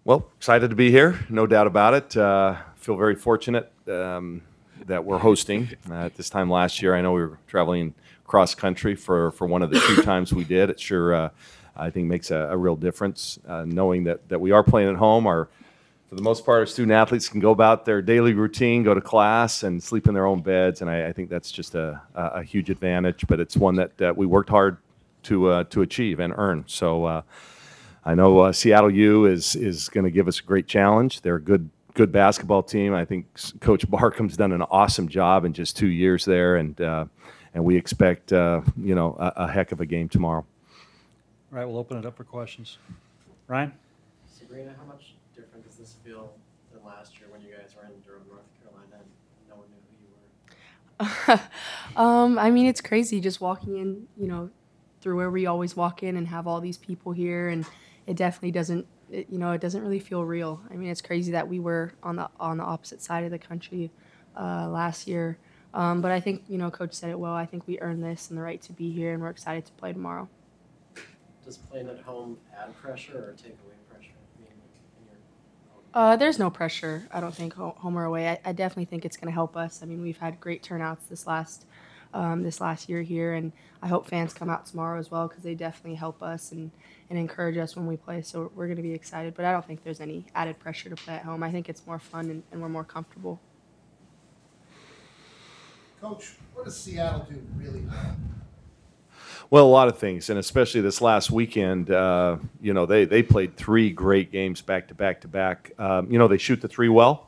Well, excited to be here, no doubt about it. Feel very fortunate that we're hosting. At this time last year, I know we were traveling cross country for one of the two times we did. It sure, I think, makes a real difference knowing that we are playing at home. For the most part, our student athletes can go about their daily routine, go to class, and sleep in their own beds, and I think that's just a huge advantage. But it's one that we worked hard to achieve and earn. So. I know Seattle U is going to give us a great challenge. They're a good basketball team. I think Coach Barkham's done an awesome job in just 2 years there, and we expect a heck of a game tomorrow. All right, we'll open it up for questions. Ryan? Sabrina, how much different does this feel than last year when you guys were in Durham, North Carolina, and no one knew who you were? I mean, it's crazy just walking in, through where we always walk in and have all these people here, and it definitely doesn't, it doesn't really feel real. I mean, it's crazy that we were on the opposite side of the country last year. But I think, Coach said it well. I think we earned this and the right to be here, and we're excited to play tomorrow. Does playing at home add pressure or take away pressure? In your There's no pressure, I don't think, home or away. I definitely think it's going to help us. I mean, we've had great turnouts this last year here, and I hope fans come out tomorrow as well, because they definitely help us and encourage us when we play. So we're going to be excited, but I don't think there's any added pressure to play at home. I think it's more fun and we're more comfortable. Coach, what does Seattle do really well? Well, a lot of things, and especially this last weekend, they played 3 great games back to back to back. They shoot the 3 well.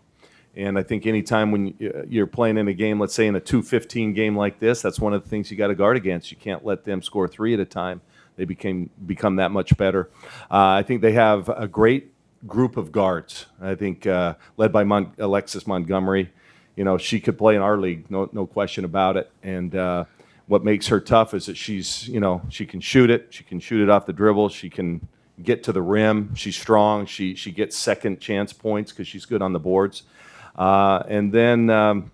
And I think anytime when you're playing in a game, let's say in a 2-15 game like this, that's one of the things you got to guard against. You can't let them score 3 at a time. They become that much better. I think they have a great group of guards. I think led by Alexis Montgomery. She could play in our league, no question about it. And what makes her tough is that she can shoot it. She can shoot it off the dribble. She can get to the rim. She's strong. She gets second chance points because she's good on the boards. And then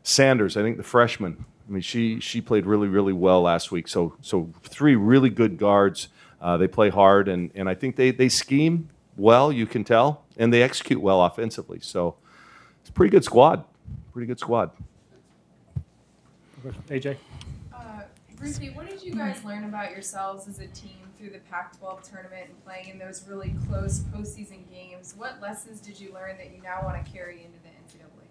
Sanders, I think the freshman. I mean, she played really, really well last week. So 3 really good guards. They play hard, and I think they scheme well, you can tell, and they execute well offensively. So it's a pretty good squad. Pretty good squad. AJ? Ruthy, what did you guys learn about yourselves as a team through the Pac-12 tournament and playing in those really close postseason games? What lessons did you learn that you now want to carry into the NCAA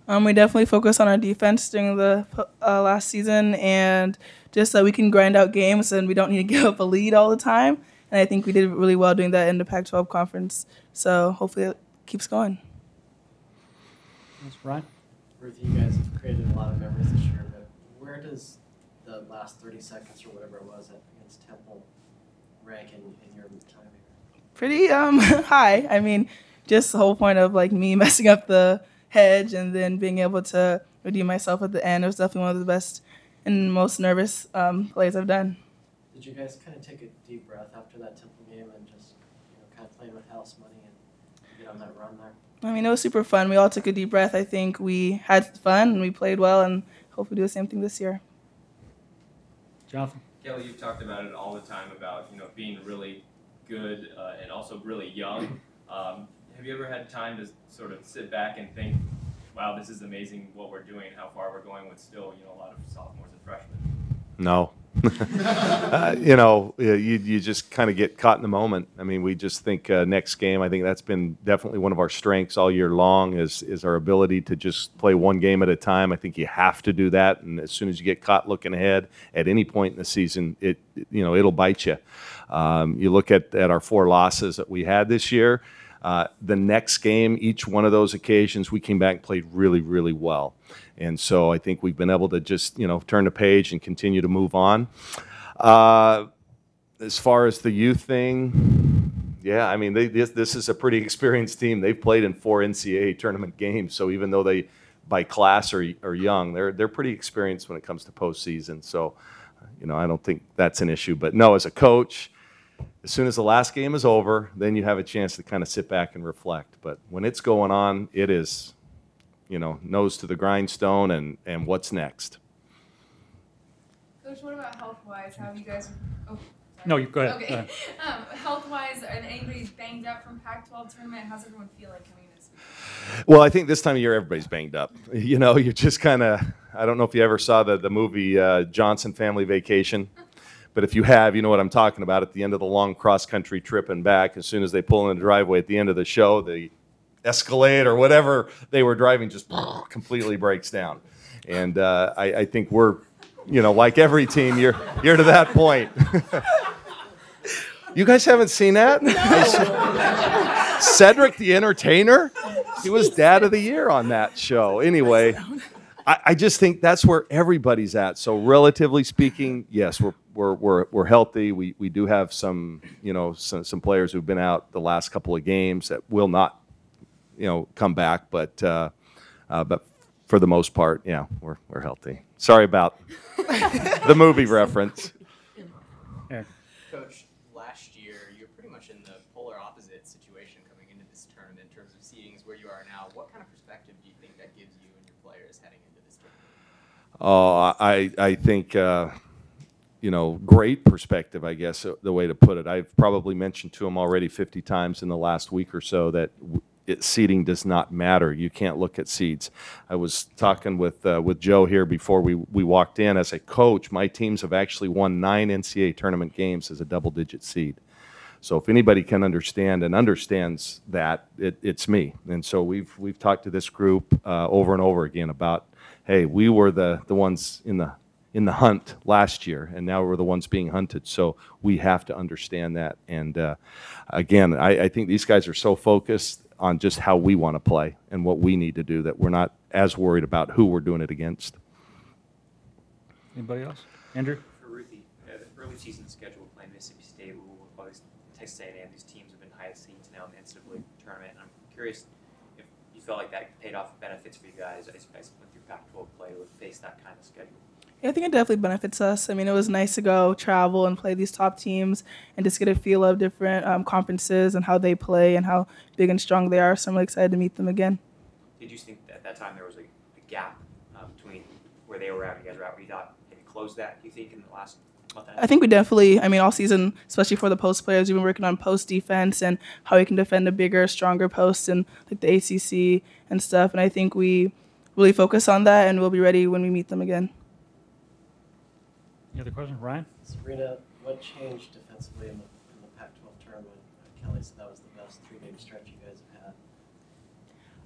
tournament? We definitely focused on our defense during the last season, and just so we can grind out games and we don't need to give up a lead all the time. And I think we did really well doing that in the Pac-12 conference. So hopefully it keeps going. That's Ryan? Ruthy, you guys have created a lot of memories this year, but where does the last 30 seconds or whatever it was against Temple rank in your time here? Pretty high. I mean, just the whole point of me messing up the hedge and then being able to redeem myself at the end. It was definitely one of the best and most nervous plays I've done. Did you guys kind of take a deep breath after that Temple game and just kind of playing with house money and get on that run there? I mean, it was super fun. We all took a deep breath. I think we had fun and we played well, and hope we do the same thing this year. Jonathan? Kelly, you've talked about it all the time about being really good and also really young. Have you ever had time to sort of sit back and think, wow, this is amazing what we're doing, how far we're going with still a lot of sophomores and freshmen? No. You just kind of get caught in the moment. I mean, we just think next game, I think that's been definitely one of our strengths all year long is our ability to just play one game at a time. I think you have to do that, and as soon as you get caught looking ahead at any point in the season, it'll bite you. You look at our 4 losses that we had this year. The next game, each one of those occasions, we came back and played really, really well. And so I think we've been able to just, turn the page and continue to move on. As far as the youth thing, yeah, I mean, this is a pretty experienced team. They've played in 4 NCAA tournament games. So even though they, by class, are young, they're pretty experienced when it comes to postseason. So, I don't think that's an issue. But no, as a coach, as soon as the last game is over, then you have a chance to kind of sit back and reflect. But when it's going on, it is, nose to the grindstone and what's next. Coach, what about health-wise? How have you guys sorry. No, you go ahead. Okay. Health-wise, are anybody banged up from Pac-12 tournament? How's everyone feeling coming in this week? Well, I think this time of year everybody's banged up. You know, you're just kind of, I don't know if you ever saw the movie Johnson Family Vacation, but if you have, you know what I'm talking about. At the end of the long cross-country trip and back, as soon as they pull in the driveway at the end of the show, the Escalade or whatever they were driving just completely breaks down. And I think we're, you know, like every team, you're to that point. You guys haven't seen that? No. Cedric the Entertainer? He was Dad of the Year on that show. Anyway, I just think that's where everybody's at. So relatively speaking, yes, we're healthy. We do have some, you know, some players who've been out the last couple of games that will not, you know, come back. But for the most part, yeah, we're healthy. Sorry about the movie reference. Yeah. Coach, last year you were pretty much in the polar opposite situation coming into this tournament in terms of seedings where you are now. What kind of perspective do you think that gives you and your players heading into this tournament? Oh, I think, you know, great perspective, I guess, the way to put it. I've probably mentioned to him already 50 times in the last week or so that seeding does not matter. You can't look at seeds. I was talking with Joe here before we walked in. As a coach, my teams have actually won 9 NCAA tournament games as a double-digit seed. So if anybody can understand and understands that, it's me. And so we've talked to this group over and over again about, hey, we were the ones in the hunt last year, and now we're the ones being hunted. So we have to understand that. And again, I think these guys are so focused on just how we want to play and what we need to do that we're not as worried about who we're doing it against. Anybody else? Andrew? For Ruthy, early season schedule playing Mississippi State, Louisville, Texas A&M, these teams have been high seeds now in the NCAA tournament. And I'm curious if you felt like that paid off benefits for you guys as you guys went through Pac-12 play to face that kind of schedule. Yeah, I think it definitely benefits us. I mean, it was nice to go travel and play these top teams and just get a feel of different conferences and how they play and how big and strong they are. So I'm really excited to meet them again. Did you think that at that time there was a gap between where they were at and you guys were at? Where you thought maybe close that, do you think, in the last month? I think we definitely, I mean, all season, especially for the post players, we've been working on post defense and how we can defend a bigger, stronger post in like the ACC and stuff. And I think we really focus on that and we'll be ready when we meet them again. Any other questions? Ryan? Sabrina, what changed defensively in the Pac-12 tournament? Kelly said that was the best 3-game stretch you guys have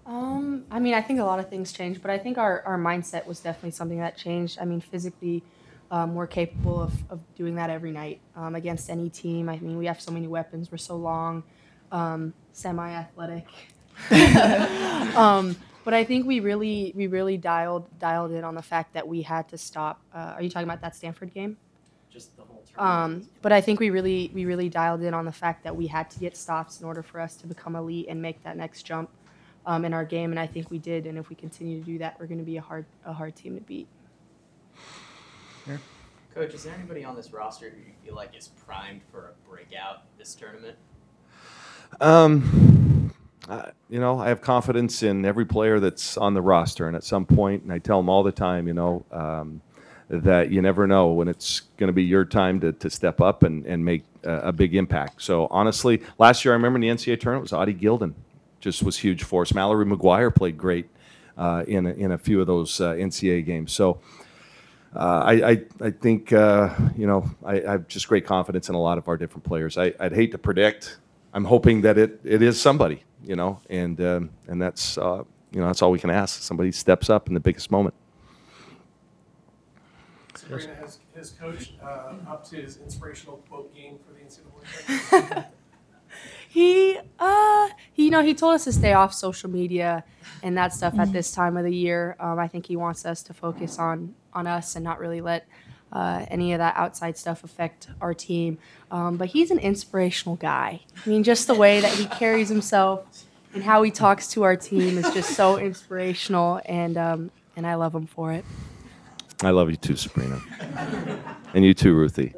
had. I mean, I think a lot of things changed, but I think our mindset was definitely something that changed. I mean, physically, we're capable of doing that every night against any team. I mean, we have so many weapons. We're so long, semi-athletic. But I think we really dialed in on the fact that we had to stop. Are you talking about that Stanford game? Just the whole tournament. But I think we really dialed in on the fact that we had to get stops in order for us to become elite and make that next jump in our game. And I think we did. And if we continue to do that, we're going to be a hard team to beat. Yeah. Coach, is there anybody on this roster who you feel like is primed for a breakout this tournament? You know, I have confidence in every player that's on the roster, and at some point, and I tell them all the time, you know, that you never know when it's going to be your time to step up and make a big impact. So honestly, last year I remember in the NCAA tournament was Audie Gilden, just was huge for us. Mallory McGuire played great in a few of those NCAA games. So I think you know, I have just great confidence in a lot of our different players. I'd hate to predict. I'm hoping that it is somebody, you know, and that's you know, that's all we can ask. Somebody steps up in the biggest moment. Sabrina, has Coach up to his inspirational quote game for the NCAA? He you know, he told us to stay off social media and that stuff at this time of the year. I think he wants us to focus on us and not really let any of that outside stuff affect our team. But he's an inspirational guy. I mean, just the way that he carries himself and how he talks to our team is just so inspirational, and I love him for it. I love you too, Sabrina. And you too, Ruthy.